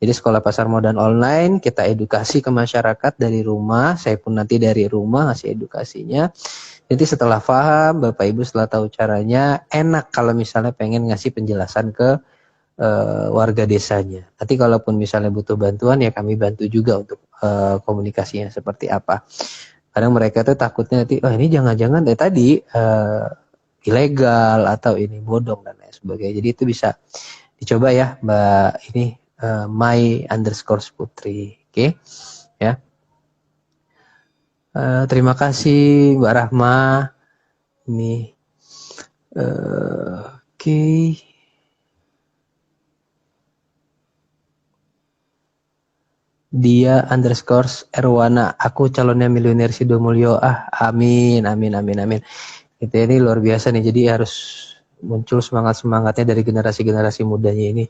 Speaker 1: Jadi sekolah pasar modal online, kita edukasi ke masyarakat dari rumah. Saya pun nanti dari rumah ngasih edukasinya. Jadi setelah paham, Bapak Ibu setelah tahu caranya, enak kalau misalnya pengen ngasih penjelasan ke warga desanya. Nanti kalaupun misalnya butuh bantuan ya kami bantu juga untuk komunikasinya seperti apa. Kadang mereka tuh takutnya nanti, oh ini jangan-jangan tadi ilegal atau ini bodong dan lain sebagainya. Jadi itu bisa dicoba ya Mbak ini my_putri. Oke, ya. Terima kasih Mbak Rahma. Ini oke. Dia_Erwana, aku calonnya Miliuner Sidomulyo. Amin, amin, amin, amin. Itu ini luar biasa nih. Jadi harus muncul semangatnya dari generasi-generasi mudanya ini.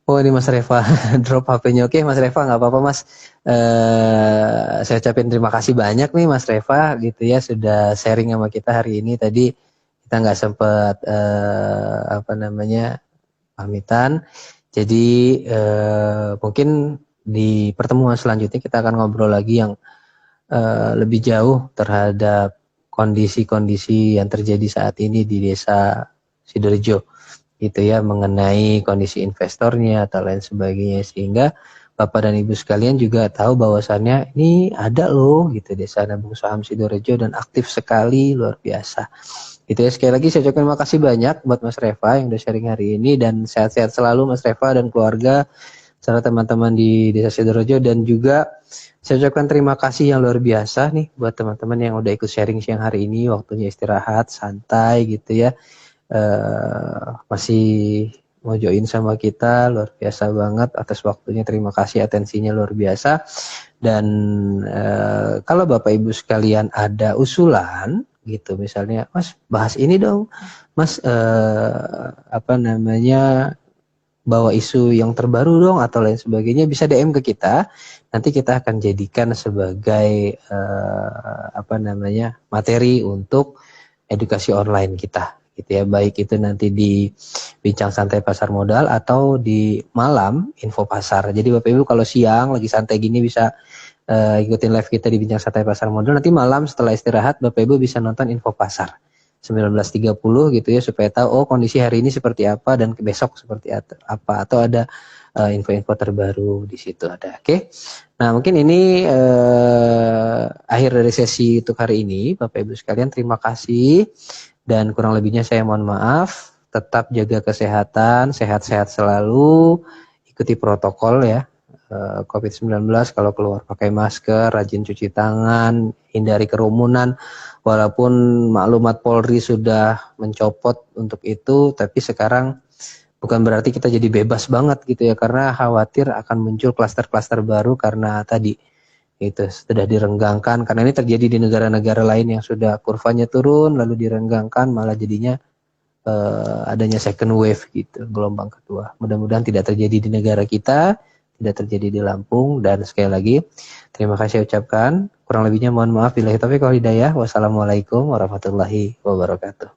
Speaker 1: Oh, ini Mas Reva drop HP-nya. Oke, Mas Reva, nggak apa-apa Mas. Saya ucapin terima kasih banyak nih Mas Reva gitu ya, sudah sharing sama kita hari ini. Tadi kita nggak sempat pamitan. Jadi mungkin di pertemuan selanjutnya kita akan ngobrol lagi yang lebih jauh terhadap kondisi-kondisi yang terjadi saat ini di Desa Sidorejo gitu ya, mengenai kondisi investornya atau lain sebagainya, sehingga Bapak dan Ibu sekalian juga tahu bahwasannya ini ada loh gitu Desa Nabung Saham Sidorejo dan aktif sekali, luar biasa. Gitu ya, sekali lagi saya ucapkan terima kasih banyak buat Mas Reva yang udah sharing hari ini, dan sehat-sehat selalu Mas Reva dan keluarga serta teman-teman di Desa Sidorejo. Dan juga saya ucapkan terima kasih yang luar biasa nih buat teman-teman yang udah ikut sharing siang hari ini, waktunya istirahat santai gitu ya. Masih mau join sama kita, luar biasa banget atas waktunya, terima kasih, atensinya luar biasa. Dan kalau Bapak Ibu sekalian ada usulan gitu, misalnya Mas bahas ini dong Mas, bawa isu yang terbaru dong atau lain sebagainya, bisa DM ke kita, nanti kita akan jadikan sebagai materi untuk edukasi online kita gitu ya, baik itu nanti di Bincang Santai Pasar Modal atau di malam info pasar. Jadi Bapak Ibu kalau siang lagi santai gini bisa ikutin live kita di Bincang Santai Pasar Modal, nanti malam setelah istirahat Bapak Ibu bisa nonton info pasar 19.30 gitu ya, supaya tahu kondisi hari ini seperti apa dan besok seperti apa, atau ada info-info terbaru di situ ada. Oke. Nah, mungkin ini akhir dari sesi untuk hari ini. Bapak Ibu sekalian, terima kasih. Dan kurang lebihnya saya mohon maaf. Tetap jaga kesehatan, sehat-sehat selalu, ikuti protokol ya. COVID-19, kalau keluar pakai masker, rajin cuci tangan, hindari kerumunan. Walaupun maklumat Polri sudah mencopot untuk itu, tapi sekarang bukan berarti kita jadi bebas banget gitu ya, karena khawatir akan muncul klaster-klaster baru karena tadi itu sudah direnggangkan, karena ini terjadi di negara-negara lain yang sudah kurvanya turun lalu direnggangkan, malah jadinya adanya second wave gitu, gelombang kedua. Mudah-mudahan tidak terjadi di negara kita, tidak terjadi di Lampung. Dan sekali lagi terima kasih saya ucapkan, kurang lebihnya mohon maaf, billahi taufiq wal hidayah. Wassalamualaikum warahmatullahi wabarakatuh.